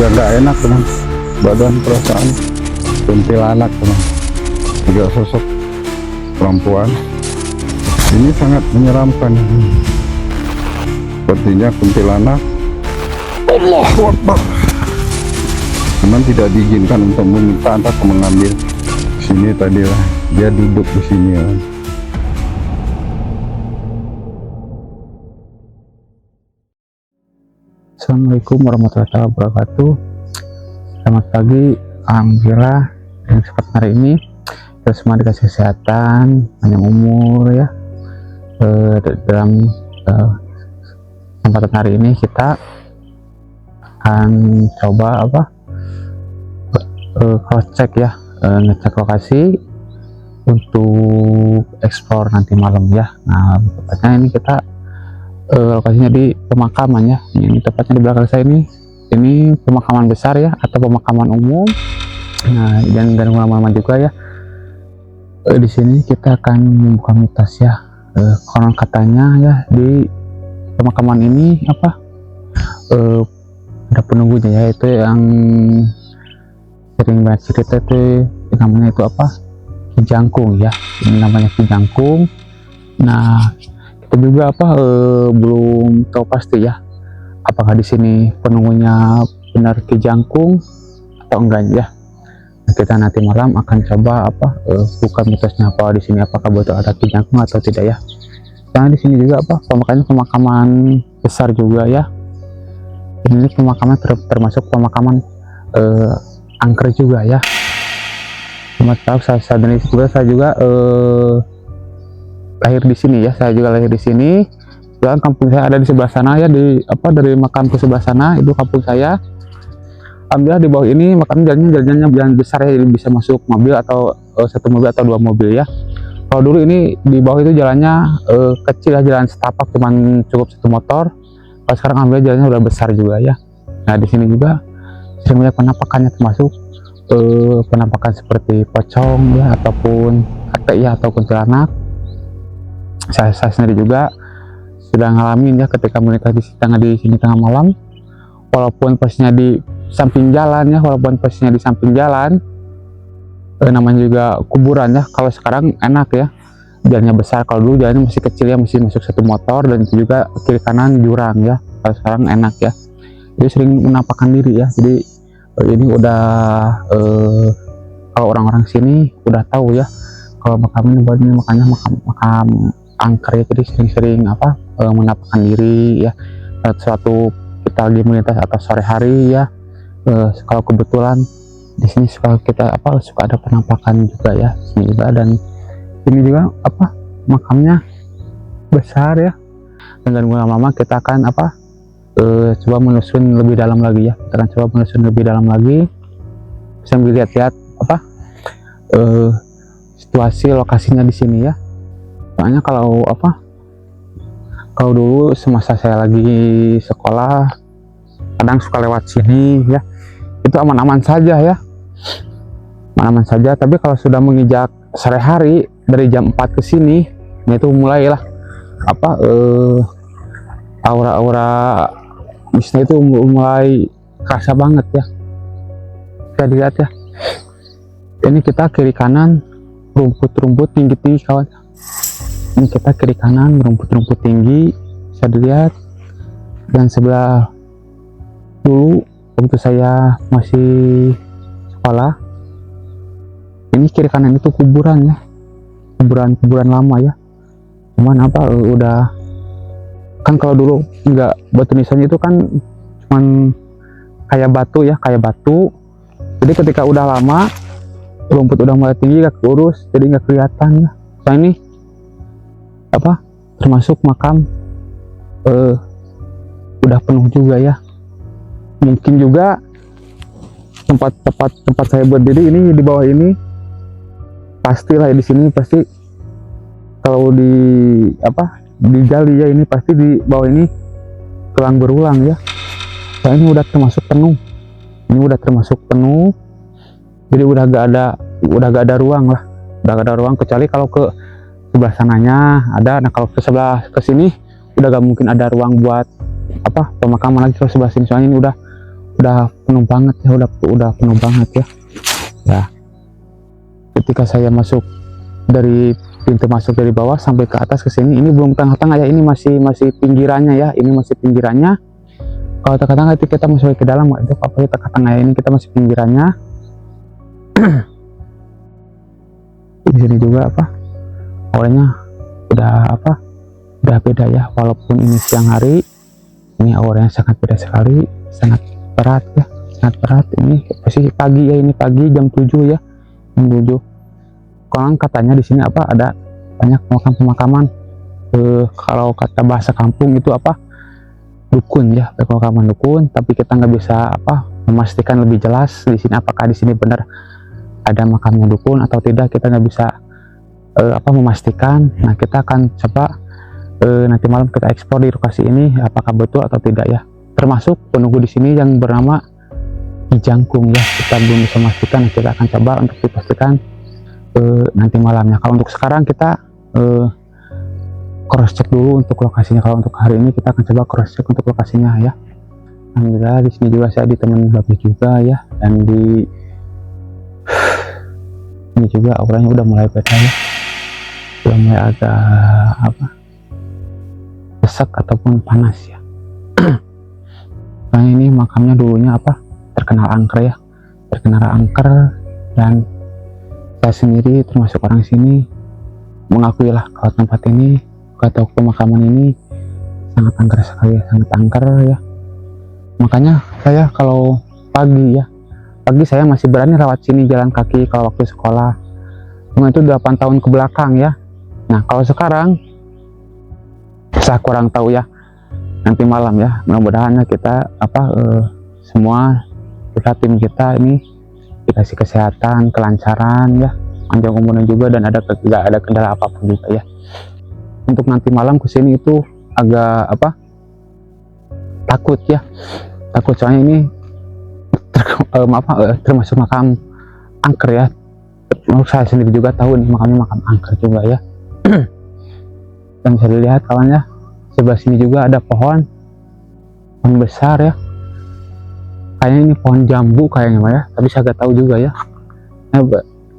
udah nggak enak teman, badan perasaan kuntilanak teman, juga sosok perempuan ini sangat menyeramkan, sepertinya kuntilanak. Allahu Akbar. Cuman tidak diizinkan untuk meminta atau mengambil. Sini tadi lah dia duduk di sini ya. Assalamualaikum warahmatullahi wabarakatuh. Selamat pagi. Alhamdulillah dengan kesempatan hari ini kita semua dikasih kesehatan, panjang umur ya. Dalam kesempatan hari ini kita akan coba cross check ya, ngecek lokasi untuk explore nanti malam ya. Nah tepatnya ini kita lokasinya di pemakaman ya. Ini tepatnya di belakang saya ini pemakaman besar ya, atau pemakaman umum. Nah dan lama-lama juga ya, di sini kita akan membuka mitos ya. Konon katanya ya, di pemakaman ini ada penunggunya ya, itu yang sering banyak cerita itu namanya itu Ki Jangkung ya. Ini namanya Ki Jangkung. Nah kita juga belum tahu pasti ya, apakah di sini penunggunya benar Ki Jangkung atau enggak ya. Nah, kita nanti malam akan coba buka mitosnya di sini, apakah betul ada Ki Jangkung atau tidak ya. Karena di sini juga pemakaman besar juga ya. Ini pemakaman termasuk pemakaman angker juga ya. Cuma tahu saya juga lahir di sini ya. Saya juga lahir di sini. Dan kampung saya ada di sebelah sana ya, dari makam ke sebelah sana itu kampung saya. Alhamdulillah di bawah ini makam jalannya jalan besar ya, jadi bisa masuk mobil atau satu mobil atau dua mobil ya. Kalau dulu ini di bawah itu jalannya kecil ya, jalan setapak cuman cukup satu motor. Kalau sekarang alhamdulillah jalannya udah besar juga ya. Nah di sini juga sering banyak penampakannya, termasuk penampakan seperti pocong ya, ataupun kakek ya, atau kuntilanak. Saya sendiri juga sudah ngalamin ya ketika menikah di sini tengah malam, walaupun posisinya di samping jalan ya, namanya juga kuburan ya. Kalau sekarang enak ya, jalannya besar. Kalau dulu jalannya masih kecil ya, masih masuk satu motor, dan itu juga kiri kanan jurang ya. Kalau sekarang enak ya, jadi sering menampakkan diri ya. Jadi ini udah kalau orang-orang sini udah tahu ya kalau makam ini buat ini, makanya makam angker ya. Jadi sering-sering menampakkan diri ya, suatu kita lagi melintas atau sore hari ya. Kalau kebetulan di sini suka ada penampakan juga ya sini juga. Dan ini juga makamnya besar ya. Dan lama-lama kita akan coba menelusuri lebih dalam lagi ya. Kita akan coba menelusuri lebih dalam lagi, bisa melihat-lihat situasi lokasinya di sini ya. Soalnya kalau dulu semasa saya lagi sekolah, kadang suka lewat sini ya, itu aman-aman saja ya, aman-aman saja. Tapi kalau sudah menginjak sore hari dari jam 4 ke sini, nah itu mulailah aura-aura mistis itu mulai kerasa banget ya. Kita lihat ya, ini kita kiri kanan rumput-rumput tinggi-tinggi kawan. Ini kita kiri kanan rumput-rumput tinggi, bisa dilihat. Dan sebelah dulu waktu saya masih sekolah, ini kiri kanan itu kuburan ya, kuburan lama ya. Cuman udah kan, kalau dulu enggak, batu nisannya itu kan cuman kayak batu. Jadi ketika udah lama, rumput udah mulai tinggi, gak keurus, jadi nggak kelihatan ya. Nah ini termasuk makam udah penuh juga ya. Mungkin juga tempat saya berdiri ini, di bawah ini pastilah di sini pasti kalau digali ya, ini pasti di bawah ini tulang berulang ya. Nah ini udah termasuk penuh. Jadi udah gak ada ruang lah, kecuali kalau ke sebelah sananya ada. Nah kalau ke sini udah gak mungkin ada ruang buat pemakaman lagi. Kalau sebelah sini soalnya ini udah penuh banget ya, udah penuh banget ya. Ya, ketika saya masuk dari pintu masuk dari bawah sampai ke atas ke sini, ini belum tengah-tengah ya, ini masih pinggirannya ya, ini masih pinggirannya. Kalau tengah-tengah itu kita masuk ke dalam, itu apa ya, tengah-tengah ya, ini kita masih pinggirannya. Di sini juga apa, auranya udah beda ya, walaupun ini siang hari, ini auranya sangat beda sekali, sangat berat ya, sangat berat. Ini posisi pagi ya, ini pagi jam 7 ya, jam 7. Konon katanya di sini apa, ada banyak pemakaman. Kalau kata bahasa kampung itu apa, dukun ya, pemakaman dukun. Tapi kita nggak bisa apa memastikan lebih jelas di sini apakah di sini benar ada makamnya dukun atau tidak, kita nggak bisa memastikan. Nah, kita akan coba nanti malam kita eksplor di lokasi ini apakah betul atau tidak ya. Termasuk penunggu di sini yang bernama Ki Jangkung ya, kita belum bisa memastikan, kita akan coba untuk dipastikan nanti malamnya. Kalau untuk sekarang kita cross check dulu untuk lokasinya. Kalau untuk hari ini kita akan coba cross check untuk lokasinya ya. Alhamdulillah di sini juga saya ditemenin babi juga ya, dan di ini juga auranya udah mulai beda ya, udah mulai agak apa, sesak ataupun panas ya. Nah, ini makamnya dulunya apa, terkenal angker ya, terkenal angker, dan saya sendiri termasuk orang sini mengakui lah kalau tempat ini atau pemakaman ini sangat angker sekali ya, sangat angker ya. Makanya saya kalau pagi saya masih berani lewat sini jalan kaki kalau waktu sekolah. Cuma itu 8 tahun ke belakang ya. Nah, kalau sekarang saya kurang tahu ya. Nanti malam ya, mudah-mudahan kita semua tim kita ini dikasih kesehatan, kelancaran ya, panjang umurnya juga, dan tidak ada kendala apapun juga ya. Untuk nanti malam kesini itu agak takut ya, takut soalnya ini termasuk makam angker ya. Menurut saya sendiri juga tahu nih makamnya makam angker juga ya. Dan bisa dilihat kawannya, sebelah sini juga ada pohon besar ya, kayaknya ini pohon jambu kayaknya ya, tapi saya nggak tahu juga ya.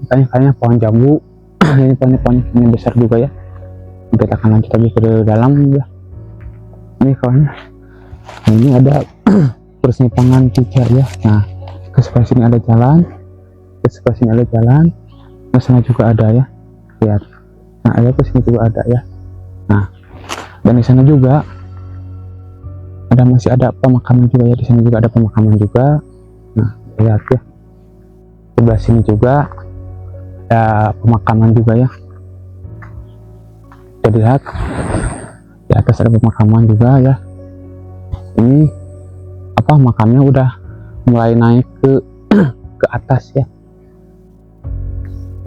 Kayaknya pohon jambu. Ini pohon besar juga ya. Kita akan lanjut lagi ke dalam ya. Ini kawannya, ini ada persimpangan tiga ya. Nah, ke sebelah sini ada jalan, ke sebelah sini ada jalan, ke sana juga ada ya, lihat. Nah, ada ke sini juga ada ya. Nah, dan di sana juga masih ada pemakaman juga ya, di sini juga ada pemakaman juga. Nah, lihat ya, sebelah sini juga ada pemakaman juga ya. Jadi lihat di atas ada pemakaman juga ya. Ini makamnya udah mulai naik ke atas ya.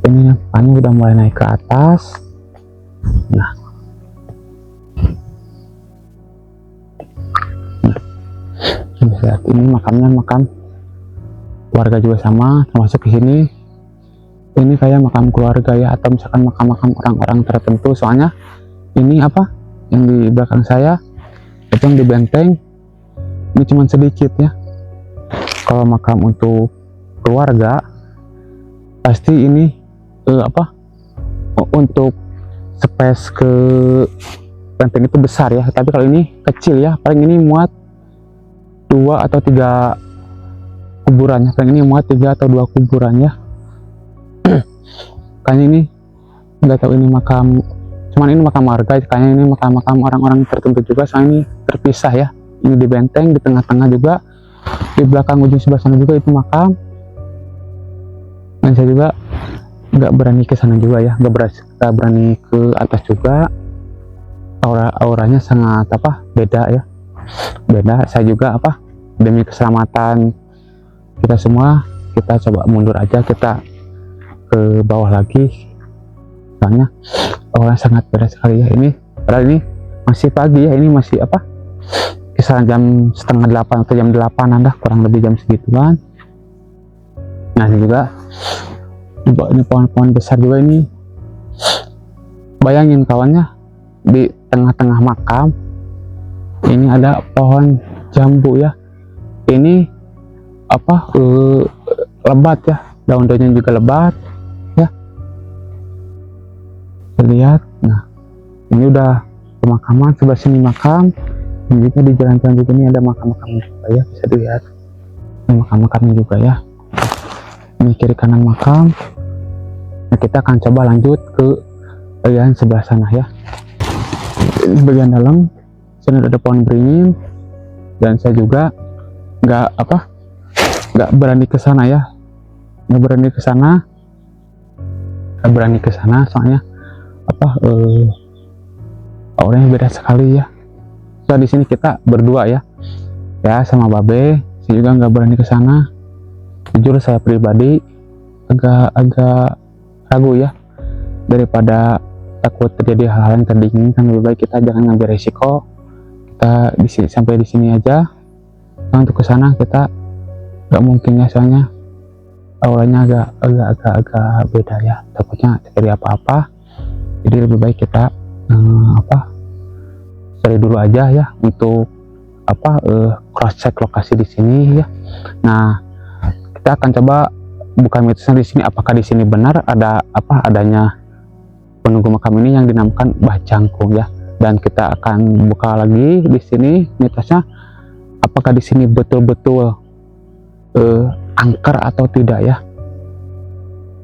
Ini makamnya udah mulai naik ke atas. Nah, lihat ini makamnya, makam keluarga juga sama, termasuk di sini. Ini kayak makam keluarga ya, atau misalkan makam-makam orang-orang tertentu. Soalnya ini yang di belakang saya itu yang di benteng ini cuma sedikit ya. Kalau makam untuk keluarga pasti ini untuk space ke benteng itu besar ya, tapi kalau ini kecil ya, paling ini muat 2 atau 3 kuburannya, paling ini muat 3 atau 2 kuburannya. Kayaknya ini nggak tahu ini makam, cuman ini makam warga, kayaknya ini makam-makam orang-orang tertentu juga. Soalnya ini terpisah ya, ini di benteng, di tengah-tengah juga, di belakang ujung sebelah sana juga itu makam. Dan saya juga nggak berani ke sana juga ya, nggak berani ke atas juga. Auranya sangat beda ya, beda. Saya juga demi keselamatan kita semua, kita coba mundur aja, kita ke bawah lagi. Soalnya auranya sangat beda sekali ya. Ini padahal ini masih pagi ya, ini masih kisaran jam setengah 8 atau jam 8 dah, kurang lebih jam segituan. Nah, ini juga ini pohon-pohon besar juga ini. Bayangin kawannya, di tengah-tengah makam ini ada pohon jambu ya. Ini lebat ya, daun-daunnya juga lebat ya. Lihat, nah ini udah pemakaman, sebelah sini makam, dan juga di jalan-jalan juga ini ada makam-makam juga ya, bisa dilihat ini makam-makamnya juga ya. Ini kiri kanan makam. Nah, kita akan coba lanjut ke bagian sebelah sana ya. Ini bagian dalam, sini ada pohon beringin, dan saya juga nggak berani ke sana ya, nggak berani ke sana soalnya auranya beda sekali ya. So di sini kita berdua ya sama Babe. Saya juga nggak berani ke sana. Jujur saya pribadi agak ragu ya, daripada takut terjadi hal-hal yang tidak diinginkan. Lebih baik kita jangan ngambil resiko, kita sampai di sini aja. Nah, untuk ke sana kita nggak mungkin ya, soalnya auranya agak beda ya, takutnya terjadi apa-apa. Jadi lebih baik kita cari dulu aja ya untuk cross check lokasi di sini ya. Nah, kita akan coba buka mitosnya di sini, apakah di sini benar adanya penunggu makam ini yang dinamakan Mbah Jangkung ya. Dan kita akan buka lagi di sini mitosnya, apakah di sini betul-betul angker atau tidak ya.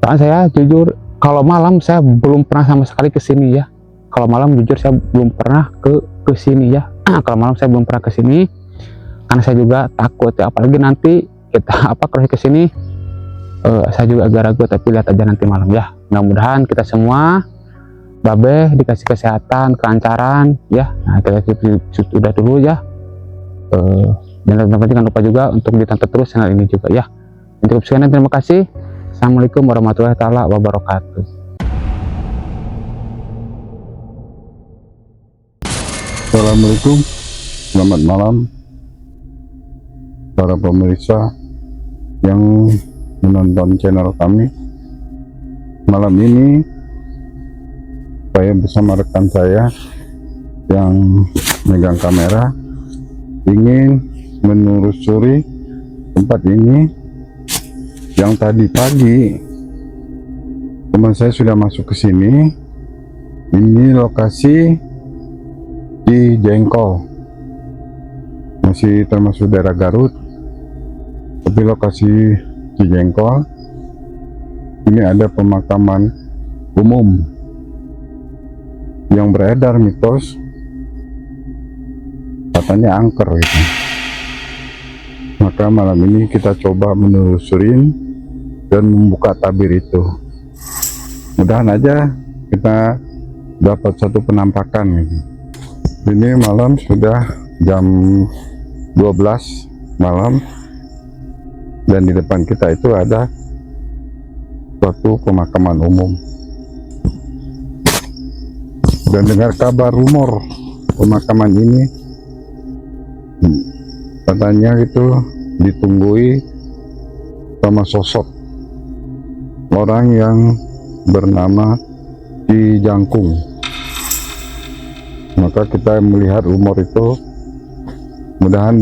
Soalnya saya jujur kalau malam saya belum pernah sama sekali ke sini ya. Kalau malam jujur saya belum pernah ke sini ya. Kalau malam saya belum pernah ke sini karena saya juga takut ya, apalagi nanti kita kalau ke sini saya juga agak ragu, tapi lihat aja nanti malam ya. Mudah-mudahan kita semua Babe dikasih kesehatan, kelancaran ya. Nah, kita sudah dulu ya. Dan teman-teman jangan lupa juga untuk ditonton terus channel ini juga ya. Cukup sekian, terima kasih. Assalamualaikum warahmatullahi wabarakatuh. Assalamualaikum, selamat malam para pemirsa yang menonton channel kami. Malam ini saya bersama rekan saya yang megang kamera ingin menelusuri tempat ini yang tadi pagi teman saya sudah masuk ke sini. Ini lokasi di Jengkol, masih termasuk daerah Garut, tapi lokasi di Jengkol ini ada pemakaman umum yang beredar mitos katanya angker gitu. Maka malam ini kita coba menelusurin dan membuka tabir itu. Mudahan aja kita dapat satu penampakan gitu. Ini malam sudah jam 12 malam, dan di depan kita itu ada suatu pemakaman umum. Dan dengar kabar rumor pemakaman ini katanya itu ditunggui sama sosok orang yang bernama Ki Jangkung. Maka kita melihat rumor itu, mudahan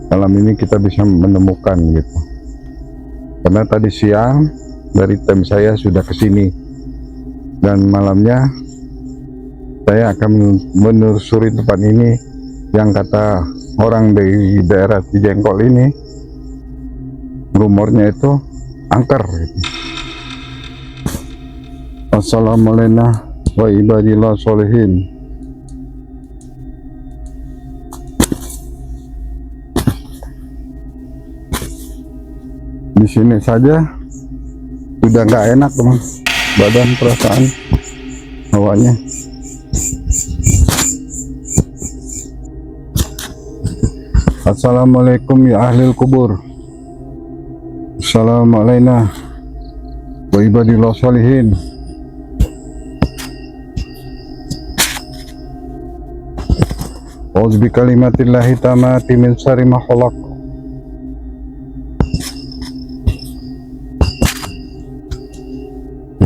malam ini kita bisa menemukan gitu. Karena tadi siang dari tim saya sudah ke sini, dan malamnya saya akan menelusuri tempat ini yang kata orang dari daerah Cijengkol ini rumornya itu angker gitu. Assalamualaikum wa ibadillah sholihin. Di sini saja sudah nggak enak teman, badan perasaan hawanya. Assalamualaikum ya ahlil kubur. Assalamualaikum wa ibadillah sholihin. A'udzu bikalimatillahi tammati min syarri ma khalaq.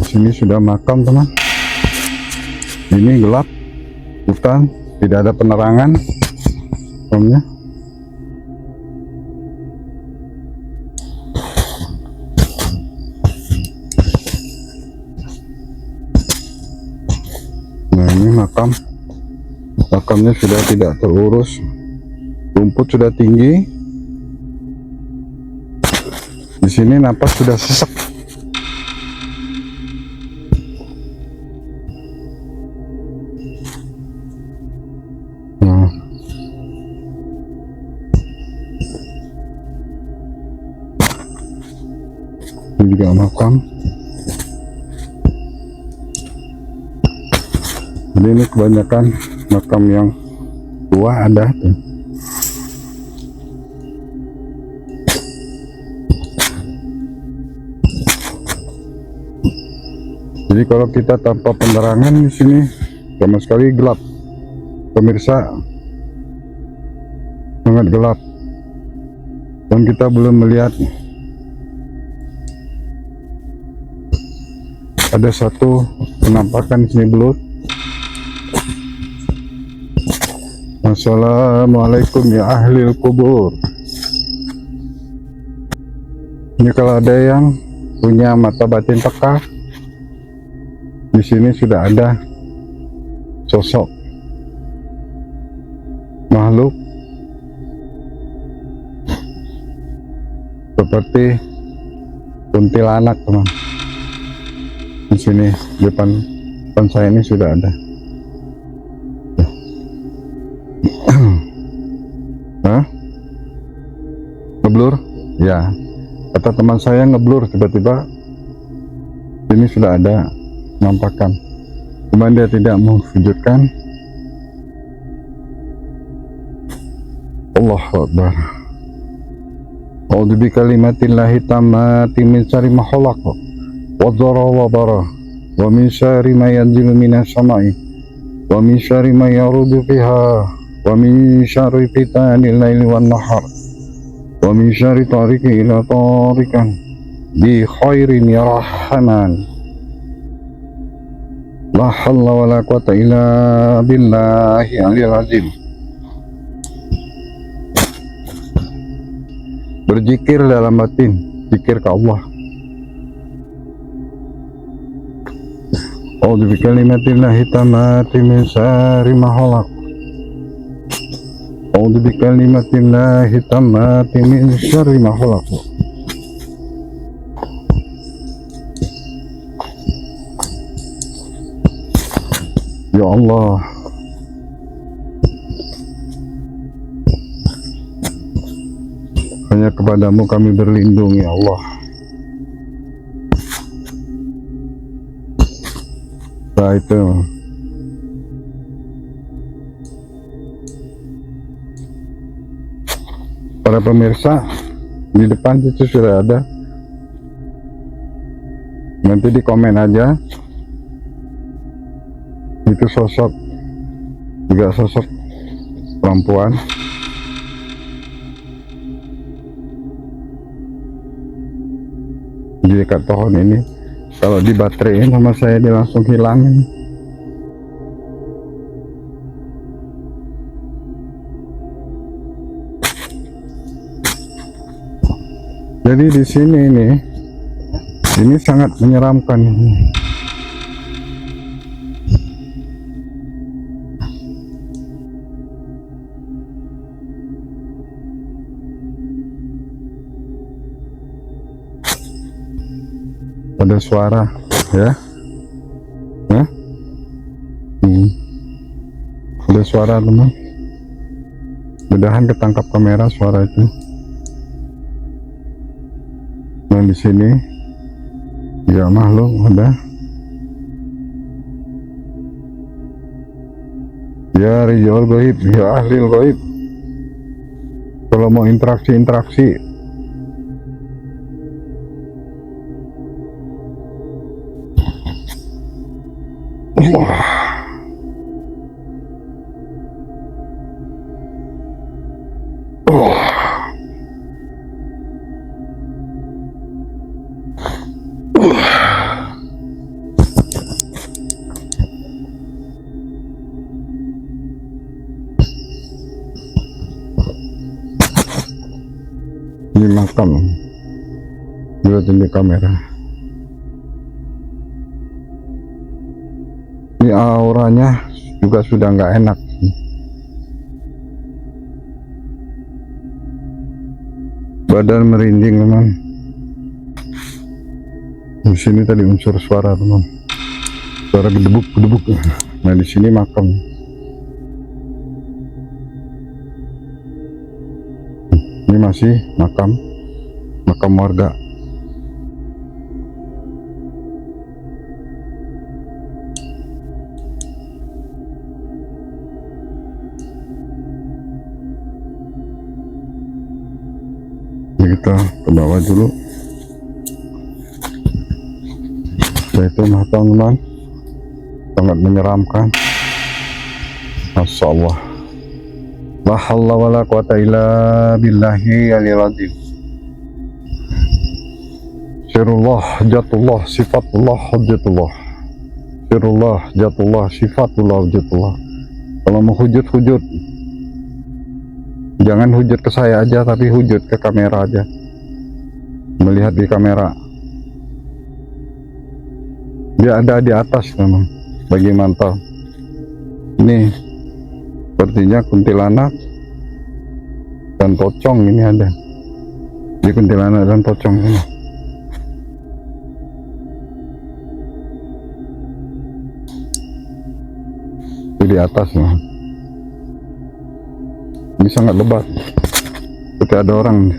Ini sudah makam teman, ini gelap, hutan, tidak ada penerangan. Ini makamnya sudah tidak terurus, rumput sudah tinggi. Di sini napas sudah sesak. Nah, ini juga makam. Jadi ini kebanyakan makam yang tua ada tuh. Jadi kalau kita tanpa penerangan di sini sama sekali gelap, pemirsa, sangat gelap, dan kita belum melihat ada satu penampakan di sini belut. Assalamualaikum ya ahli kubur. Ini kalau ada yang punya mata batin peka, di sini sudah ada sosok makhluk seperti kuntilanak, teman. Di sini depan saya ini sudah ada. Hah? Ngeblur? Ya, kata teman saya ngeblur, tiba-tiba ini sudah ada nampakan, cuman dia tidak mewujudkan. Allahu Akbar. A'udzu bi kalimatillahi tammati min syarri ma khalaq wa dzara wa bara wa min syarri ma yanzilu minas samai wa min syarri ma yarudu fiha wa min syarri fitanil laili wan nahar wa min syarri tariqi ila tarikan bi khairin ya rahman. La hawla wa la quwata illa billahi aliyil azim. Berzikir dalam batin, zikir ke Allah. A'udzu bi kalimatillahi tammati min syarri ma khalaq. A'udzu bi kalimatillahi tammati min syarri ma khalaq. Ya Allah, hanya kepadamu kami berlindung, ya Allah. Nah itu, para pemirsa, di depan itu sudah ada. Nanti di komen aja. Itu sosok, juga sosok perempuan. Di dekat pohon ini, kalau dibaterin sama saya dia langsung hilangin. Jadi di sini ini sangat menyeramkan. Ada suara, ya, ada suara, teman. Mudahan ketangkap kamera suara itu. Nah di sini, ya makhluk ada. Ya rijal gaib, ya ahli gaib. Kalau mau interaksi. Ini makam, lihat di kamera. Ini Ini auranya juga sudah nggak enak. Badan merinding teman. Di sini tadi unsur suara teman, suara gedebuk. Nah di sini makam. Ini masih makam warga. Kita ke bawah dulu. Itu makam teman, sangat menyeramkan. Masya Allah, la hawla wa la quwata illa billahi aliyil azim. Sirullah jatullah sifatullah hujjatullah. Sirullah jatullah sifatullah hujjatullah. Kalau mau hujud, jangan hujud ke saya aja, tapi hujud ke kamera aja, melihat di kamera. Dia ada di atas memang, bagi mantau. Ini sepertinya kuntilanak dan pocong ini ada. Di kuntilanak dan pocong ini. Di atas memang. Ini sangat lebat, seperti ada orang.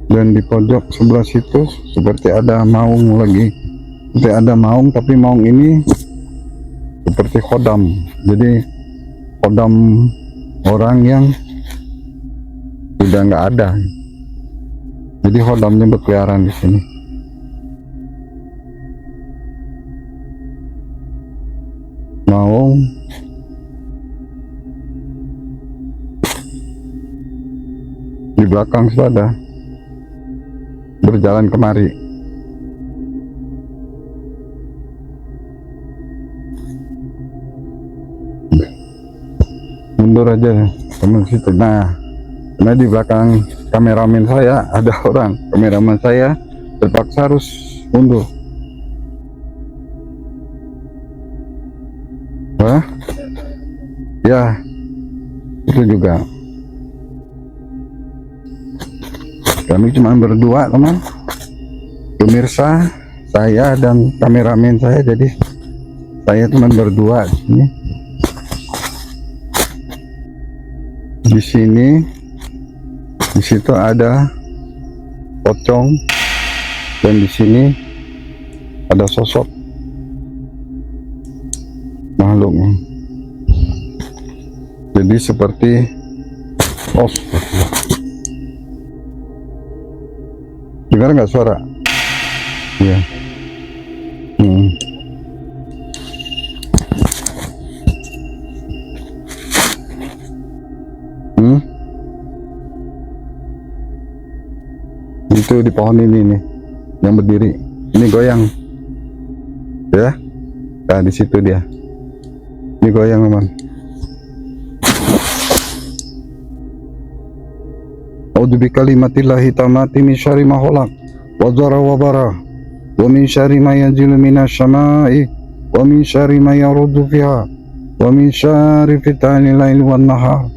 Dan di pojok sebelah situ seperti ada maung lagi, seperti ada maung, tapi maung ini seperti khodam. Jadi khodam orang yang sudah nggak ada. Jadi khodamnya berkeliaran di sini. Maung di belakang sudah ada, berjalan kemari. Mundur aja teman situ. Nah di belakang kameramen saya ada orang. Kameramen saya terpaksa harus mundur. Wah, ya itu juga. Kami cuma berdua teman, pemirsa, saya dan kameramen saya. Jadi saya cuma berdua di sini. Di sini, di situ ada pocong, dan di sini ada sosok makhluk. Jadi seperti dengar nggak suara? Ya. Itu di pohon ini nih, yang berdiri. Ini goyang, ya. Nah di situ dia. Ini goyang teman. A'udzu bikalimatillahi tammati min syarri ma khalaq wa dzara wa bara wa min syarri ma yanzilu minas samai wa min syarri ma yarudu fiha wa min syarri fitnil laili wan nahar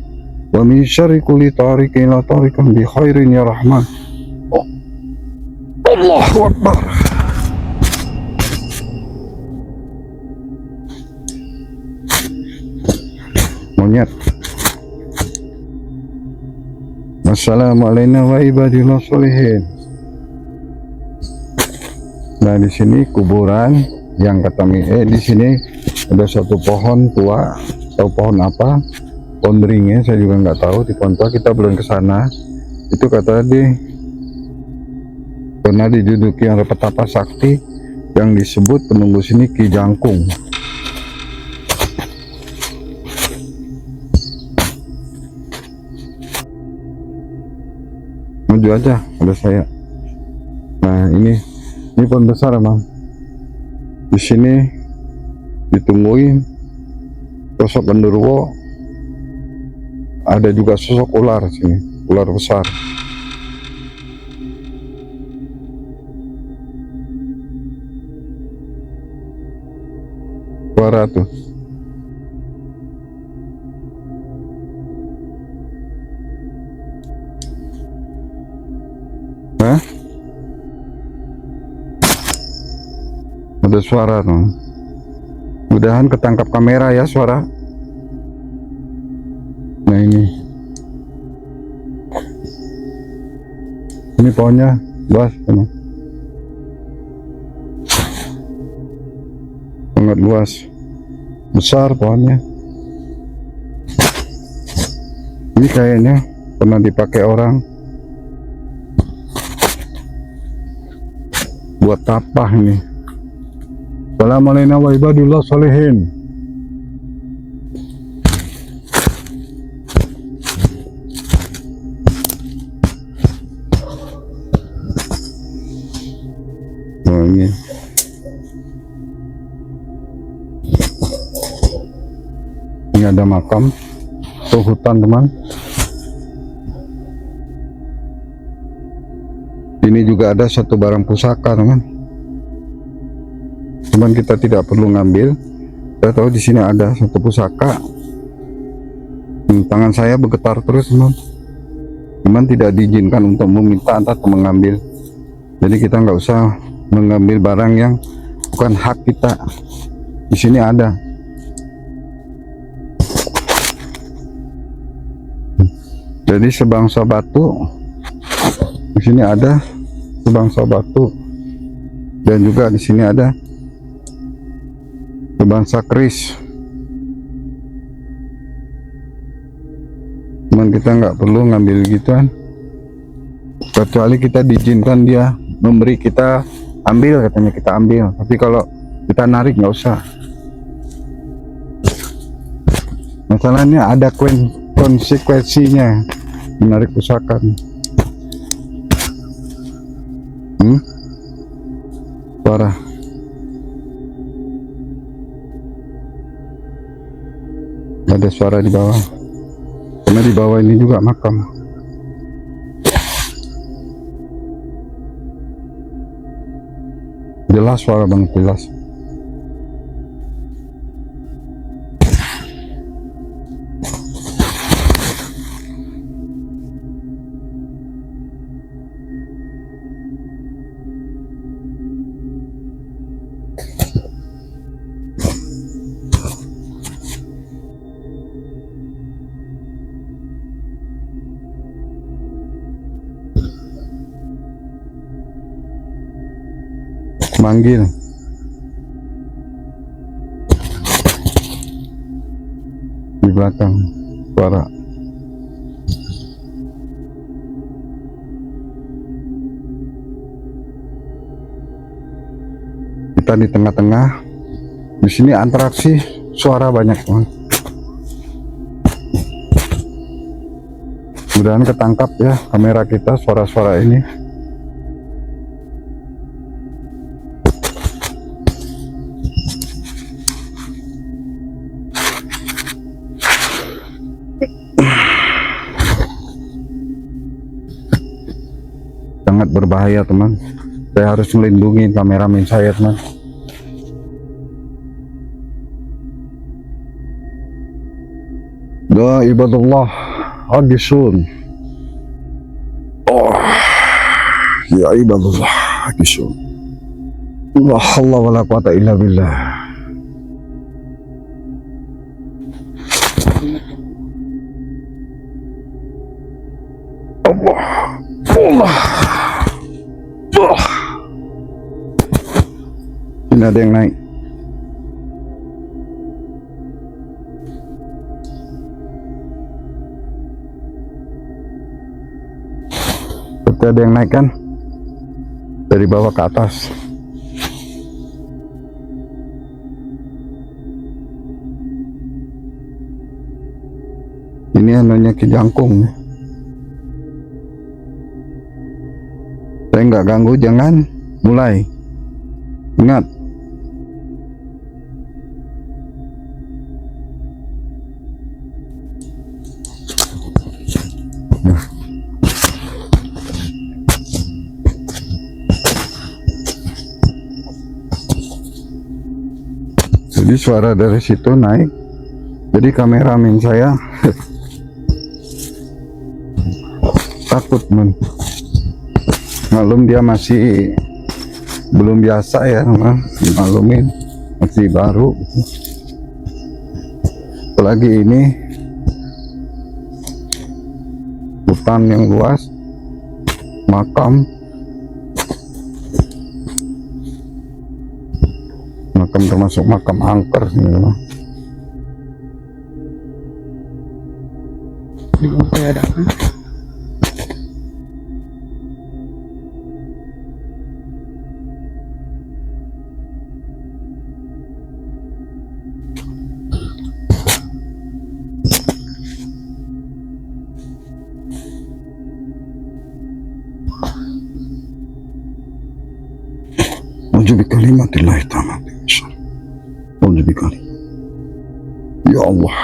wa min syarri kulli tariqin la tariqan bi khairin ya rahman. Allahu akbar. Monyet. Assalamualaikum wa ibadillah sholihin. Nah di sini kuburan yang kata di sini ada satu pohon tua, atau pohon apa, pohon beringin, saya juga nggak tahu. Di pohon tua kita belum ke sana. Itu kata pernah diduduki oleh petapa sakti yang disebut penunggu sini Ki Jangkung. Maju aja, ada saya. Nah ini pohon besar emang. Di sini ditungguin sosok genderuwo. Ada juga sosok ular sini, ular besar. suara tuh. Hah? Ada suara tuh. Mudahan ketangkap kamera ya suara. Nah ini pohonnya luas ini. Sangat luas, besar pohonnya. Ini kayaknya pernah dipakai orang buat tapah ini. Assalamualaikum warahmatullahi wabarakatuh. Oh, ini ada makam atau hutan teman. Ini juga ada satu barang pusaka teman. Cuman kita tidak perlu ngambil. Kita tahu di sini ada satu pusaka. Tangan saya bergetar terus teman. Cuman tidak diizinkan untuk meminta atau mengambil. Jadi kita nggak usah mengambil barang yang bukan hak kita. Di sini ada. Jadi sebangsa batu. Di sini ada sebangsa batu. Dan juga di sini ada sebangsa keris. Cuman kita nggak perlu ngambil gituan, kecuali kita diizinkan dia memberi kita ambil, katanya kita ambil. Tapi kalau kita narik nggak usah. Masalahnya ada konsekuensinya menarik pusaka. Suara. Ada suara di bawah. Karena di bawah ini juga makam. Jelas suara banget, jelas. Manggil. Di belakang suara. Kita di tengah-tengah. Di sini interaksi suara banyak banget. Mudah-mudahan ketangkap ya kamera kita suara-suara ini. Sangat berbahaya teman. Saya harus melindungi kameramen saya teman. Ya ibadullah agisun. Oh ya ibadullah agisun. La haula wala quwata illa billah. Allah Allah. Ini ada yang naik. Seperti ada yang naik kan? Dari bawah ke atas. Ini anunya Ki Jangkung. Saya nggak ganggu, jangan mulai. Ingat. Jadi Jadi suara dari situ naik. Jadi kameramen saya takut malum dia masih belum biasa ya, malumin masih baru. Apalagi ini hutan yang luas, makam termasuk makam angker gitu. Kayak ada apa? A'udzu bikalimatillahi tammati min syarri. A'udzu bikalimatillahi. Ya Allah.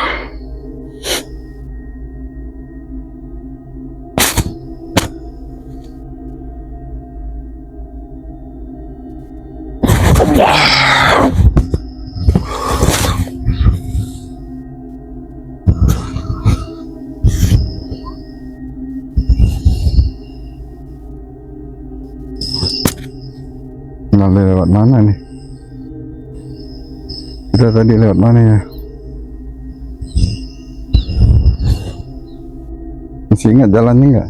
Nah, lewat mana nih? Kita tadi lewat mana ya? Masih ingat jalannya nggak?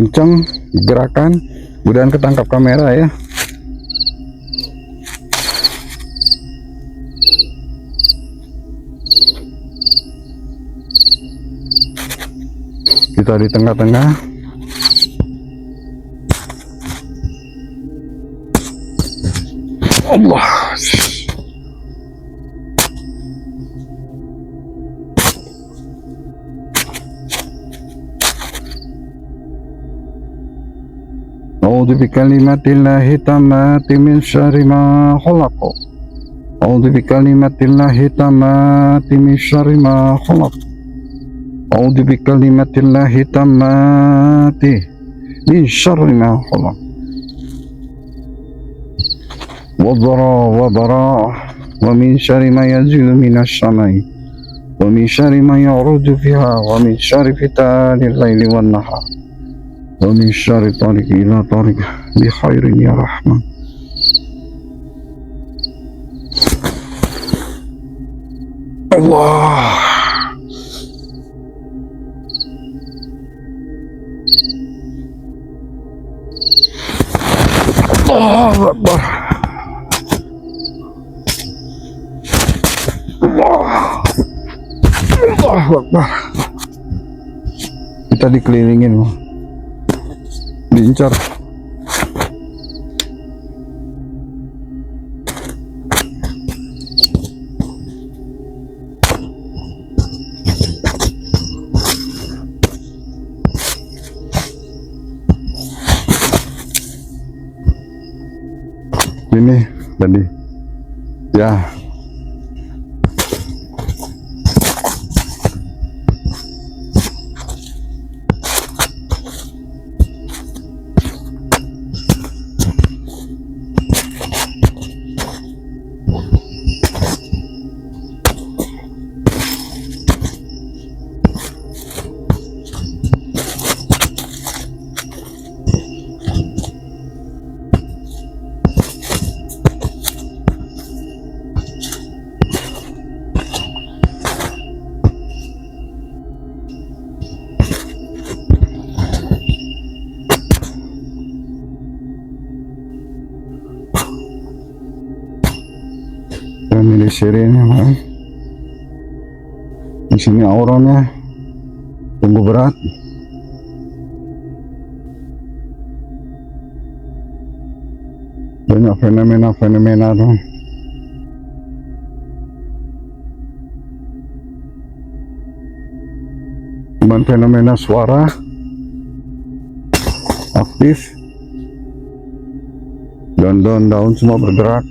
Kencang gerakan, mudahan ketangkap kamera ya. Kita di tengah-tengah. Allah. A'udzu bikalimatillahi tammati min syarri ma khalaq. A'udzu bikalimatillahi tammati min syarri ma khalaq. A'udzu bikalimatillahi tammati min syarri ma khalaq. Wadara wa min syarri ma yanzilu minas samai wa min syarri ma ya'ruju fiha wa min syarri fitanil laili wan nahar wa min syarri tariqi ila tariq bi khairin ya rahman. Allah. Allahu Akbar. Allahu Akbar. Kita dikelilingin, diincar. Ini tadi ya. Ini sirene, di sini auranya tunggu berat. Banyak fenomena tuh. Cuman fenomena suara aktif dan daun-daun semua bergerak.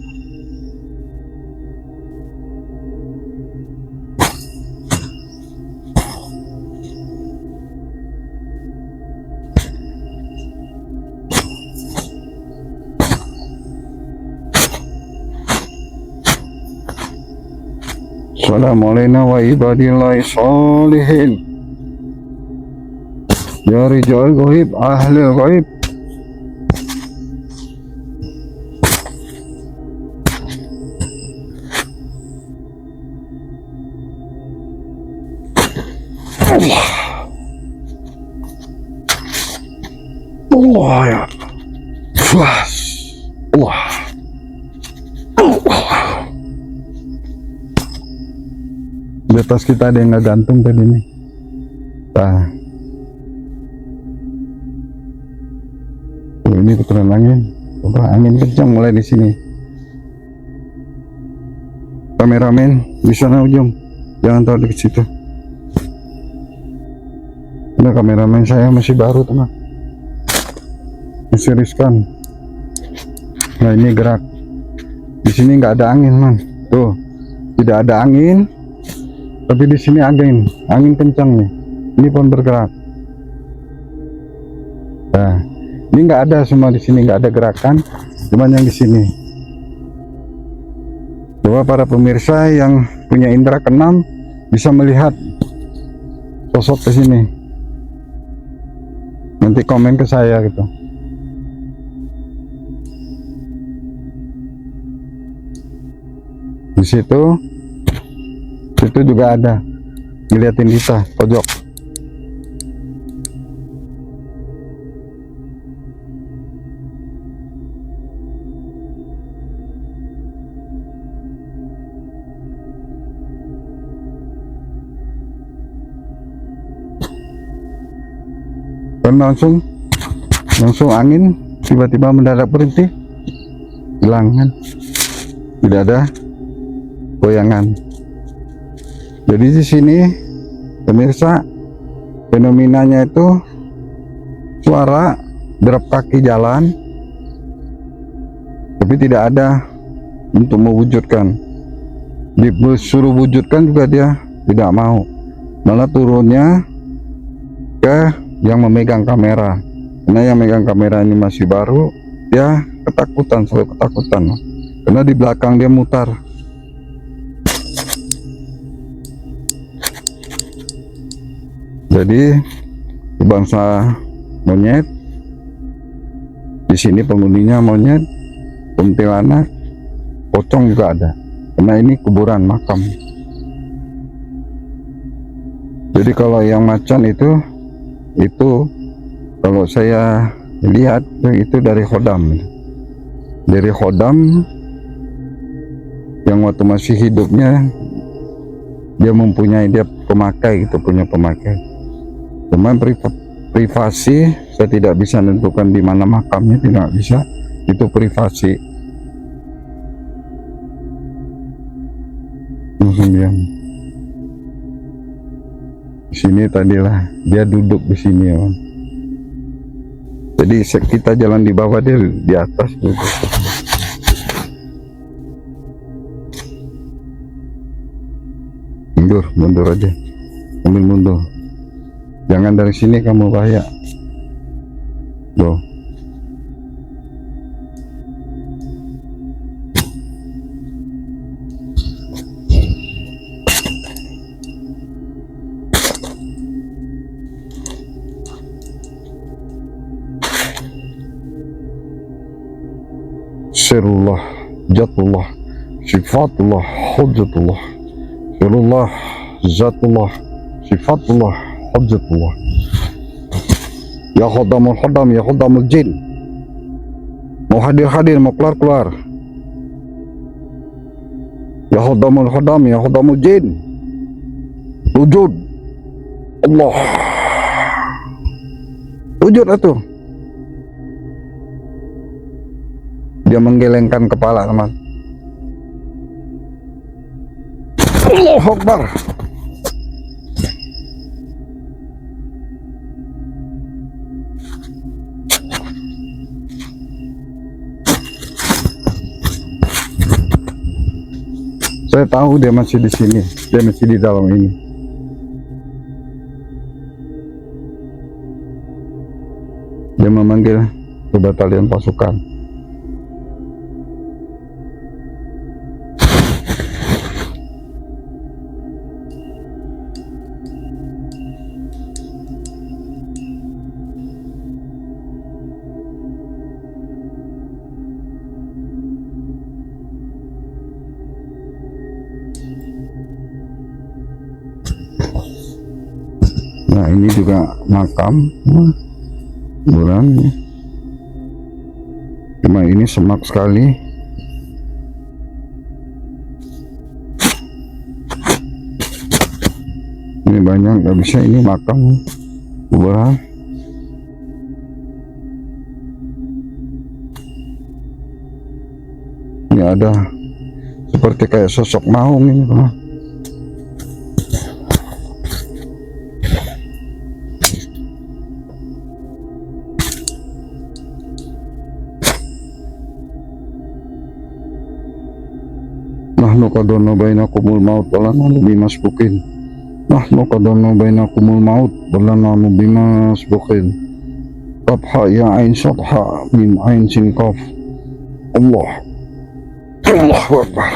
Assalamualaikum wa ibadillahi sholihin. Ya rijal ghaib, ahli ghaib. Allah. Allah ya. Flash. Allah. Di atas kita ada yang nggak gantung tadi nih. Nah. Ini putaran angin. Angin kencang mulai di sini. Kameramen di sana ujung. Jangan taruh di situ. Nah, kameramen saya masih baru, teman. Masih riskan. Nah, ini gerak. Di sini nggak ada angin, man. Tuh, tidak ada angin. Tapi di sini angin kencang nih. Ini pun bergerak. Nah, ini nggak ada semua di sini, nggak ada gerakan, cuman yang di sini. Coba para pemirsa yang punya indera keenam bisa melihat sosok ke sini. Nanti komen ke saya gitu. Di situ juga ada, ngeliatin kita pojok. Dan langsung angin tiba-tiba mendadak berhenti, hilang kan, tidak ada goyangan. Jadi di sini pemirsa, fenomenanya itu suara derap kaki jalan, tapi tidak ada untuk mewujudkan. Disuruh wujudkan juga dia tidak mau, malah turunnya ke yang memegang kamera. Karena yang megang kamera ini masih baru, dia ketakutan, selalu ketakutan, karena di belakang dia mutar. Jadi bangsa monyet di sini, penghuninya monyet, kuntilanak, pocong juga ada, karena ini kuburan makam. Jadi kalau yang macan itu kalau saya lihat itu dari khodam yang waktu masih hidupnya dia mempunyai, dia pemakai gitu, punya pemakai. Cuman privasi saya tidak bisa menentukan di mana makamnya, tidak bisa, itu privasi. Di sini tadilah dia duduk di sini ya. Jadi kita jalan di bawah, dia di atas duduk. Mundur aja, ambil mundur. Jangan dari sini, kamu bahaya. Loh. Sirullah, jatullah, sifatullah, hujjatullah. Sirullah, zatullah, sifatullah, hujjatullah. Ya khodamul khodam, ya khodamul jin. Mau hadir, mau keluar. Ya khodamul khodam, ya khodamul jin. Wujud Allah. Wujud atuh. Dia menggelengkan kepala, teman. Allahu Akbar. Saya tahu dia masih di sini, dia masih di dalam ini. Dia memanggil ke batalion pasukan. ini juga makam kuburan. Cuma ini semak sekali. Ini banyak, nggak bisa, ini makam kuburan. Ini ada seperti kayak sosok maung ini, teman. Nahnu qadarna bainakumul maut wa la nahnu bimasbuqin. Nahnu qadarna bainakumul maut wa la nahnu bimasbuqin. Qaf ha ya ain sadha mim ain sin qaf. Allahu Akbar.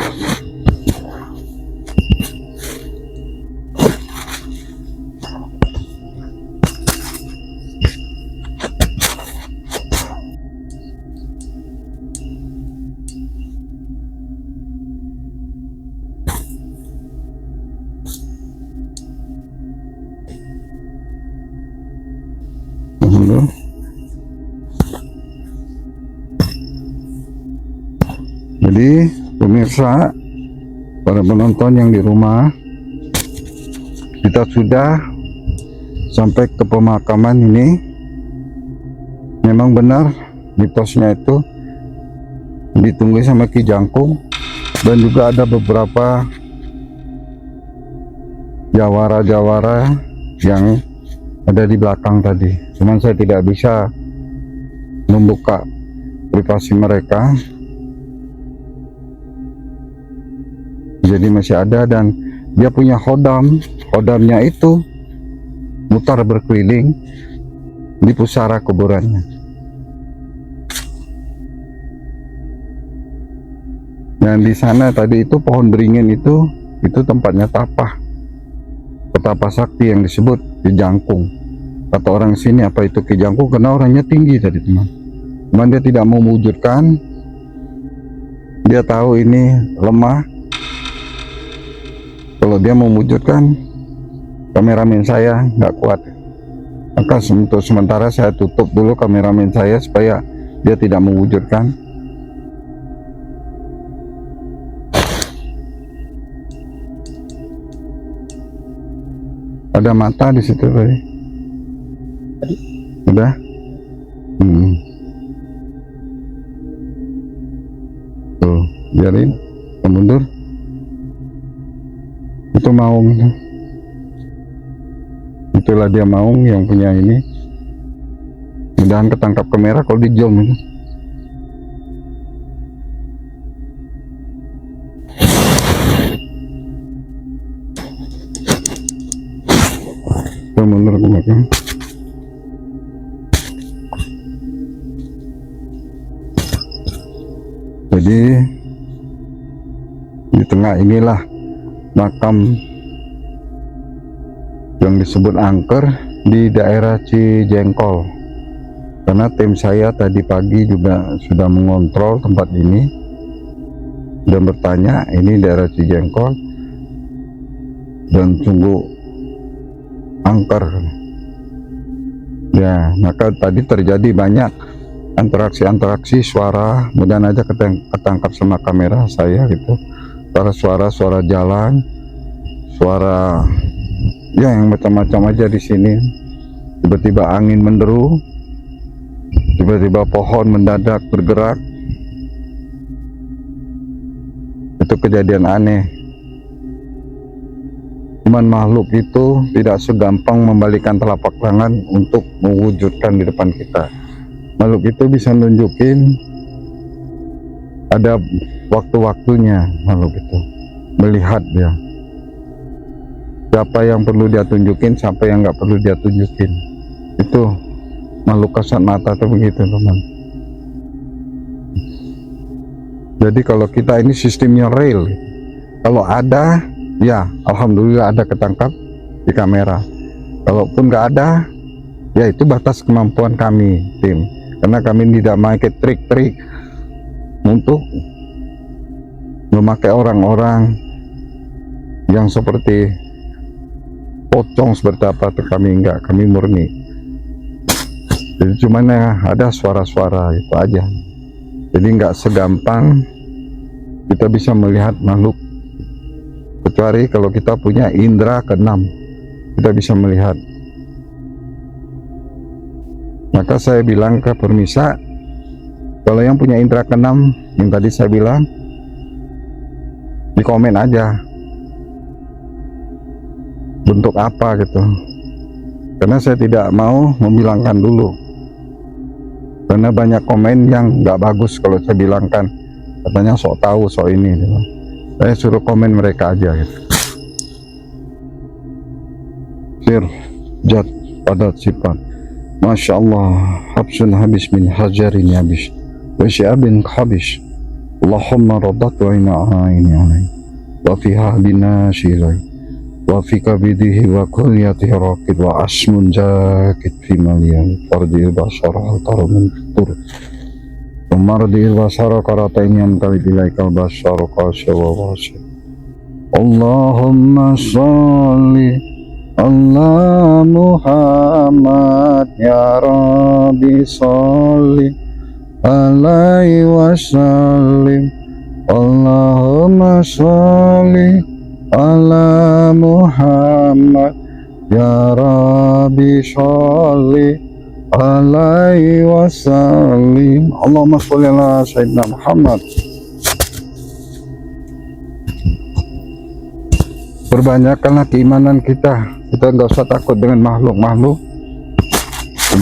Alhamdulillah. Jadi pemirsa, para penonton yang di rumah, kita sudah sampai ke pemakaman ini. Memang benar mitosnya itu ditunggu sama Ki Jangkung, dan juga ada beberapa jawara-jawara yang ada di belakang tadi. Cuman saya tidak bisa membuka privasi mereka, jadi masih ada. Dan dia punya khodamnya itu mutar berkeliling di pusara kuburannya. Dan di sana tadi itu pohon beringin itu tempatnya petapa sakti yang disebut Ki Jangkung. Kata orang sini, apa itu Ki Jangkung? Karena orangnya tinggi tadi, teman. Cuman dia tidak mau mewujudkan. Dia tahu ini lemah. Kalau dia mau mewujudkan, kameramen saya nggak kuat. Maka untuk sementara saya tutup dulu kameramen saya supaya dia tidak mewujudkan. Ada mata di situ tadi. Udah? Tuh, biarin. Mundur. Itu maung. Itulah dia maung yang punya ini. Mudahan ketangkap kamera kalau di zoom ini. Mundur ke belakang. Jadi di tengah inilah makam yang disebut angker di daerah Cijengkol. Karena tim saya tadi pagi juga sudah mengontrol tempat ini dan bertanya, ini daerah Cijengkol dan sungguh angker. Ya, maka tadi terjadi banyak interaksi suara. Mudah aja ketangkap sama kamera saya gitu. Suara jalan, suara ya yang macam-macam aja di sini. Tiba-tiba angin menderu, tiba-tiba pohon mendadak bergerak. Itu kejadian aneh. Cuman makhluk itu tidak segampang membalikan telapak tangan untuk mewujudkan di depan kita. Makhluk itu bisa nunjukin, ada waktu-waktunya makhluk itu. Melihat dia. Siapa yang perlu dia tunjukin, siapa yang nggak perlu dia tunjukin. Itu makhluk kasat mata tuh begitu, teman. Jadi kalau kita ini sistemnya real. Kalau ada, ya alhamdulillah ada ketangkap di kamera. Kalaupun nggak ada, ya itu batas kemampuan kami tim, karena kami tidak memakai trik-trik untuk memakai orang-orang yang seperti pocong seperti apa tuh, kami enggak, kami murni. Jadi cuman ya ada suara-suara itu aja. Jadi nggak segampang kita bisa melihat makhluk, kecuali kalau kita punya indera keenam, kita bisa melihat. Maka saya bilang ke permisa, kalau yang punya indera keenam yang tadi saya bilang, di komen aja bentuk apa gitu, karena saya tidak mau membilangkan dulu, karena banyak komen yang nggak bagus kalau saya bilangkan, katanya sok tahu sok ini gitu. Saya suruh komen mereka aja gitu. Sir, jat, padat, sifat, Masya Allah, habsun habis min hajarin yabis wa syi'abin habis, Allahumma radat wa ina aini alai wa fiha binashirai wa fi kabidihi wa kulliyatihi raqid wa asmun jakid fi maliyan fardil basara al-taru min tur umardil basara karataini amkali bilaikal basara qasya wa wasya. Allahumma salli ala Muhammad ya Rabbi salli alaihi wasallim. Allahumma salli ala Muhammad ya Rabbi sholli alaihi wasallim. Allahumma sholli ala Sayyidina Muhammad. Perbanyakkanlah keimanan kita. Kita nggak usah takut dengan makhluk-makhluk,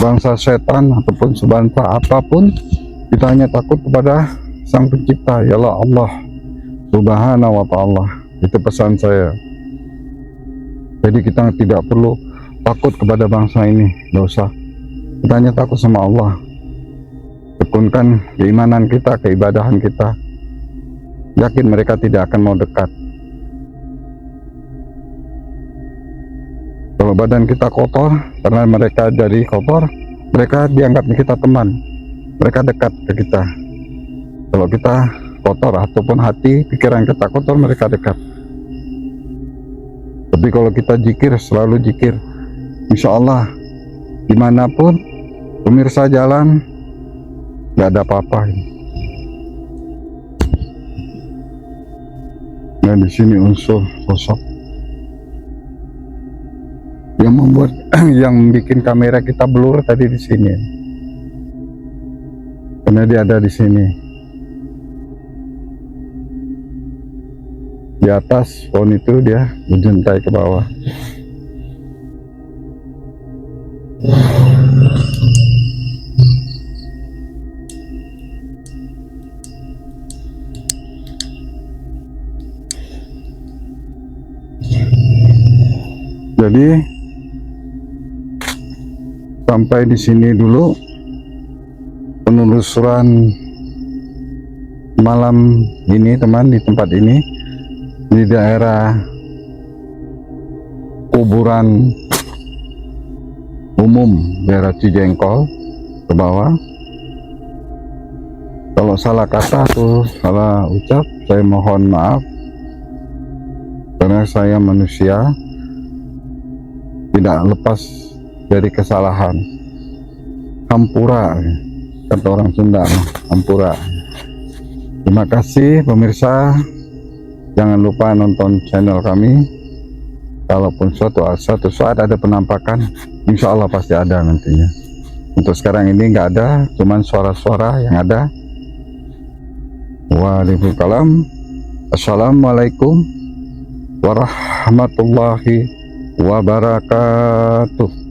bangsa setan ataupun sebangsa apapun. Kita hanya takut kepada Sang Pencipta, yalah Allah Subhanahu wa ta'ala. Itu pesan saya. Jadi kita tidak perlu takut kepada bangsa ini, nggak usah. Kita hanya takut sama Allah. Tekunkan keimanan kita, keibadahan kita. Yakin mereka tidak akan mau dekat. Kalau badan kita kotor, karena mereka jadi kotor, mereka dianggap kita teman. Mereka dekat ke kita. Kalau kita kotor ataupun hati, pikiran kita kotor, mereka dekat. Tapi kalau kita zikir, selalu zikir, insya Allah dimanapun pemirsa jalan nggak ada apa-apa. Nah di sini unsur sosok yang membuat yang bikin kamera kita blur tadi di sini, karena dia ada di sini. Di atas pohon itu dia menjuntai ke bawah. Jadi sampai di sini dulu penelusuran malam ini, teman, di tempat ini, di daerah kuburan umum daerah Cijengkol ke bawah. Kalau salah kata atau salah ucap, saya mohon maaf, karena saya manusia tidak lepas dari kesalahan. Hampura, kata orang Sunda, hampura. Terima kasih pemirsa, jangan lupa nonton channel kami. Kalaupun suatu saat ada penampakan, insya Allah pasti ada nantinya. Untuk sekarang ini nggak ada, cuman suara-suara yang ada. Waalaikumsalam. Assalamualaikum warahmatullahi wabarakatuh.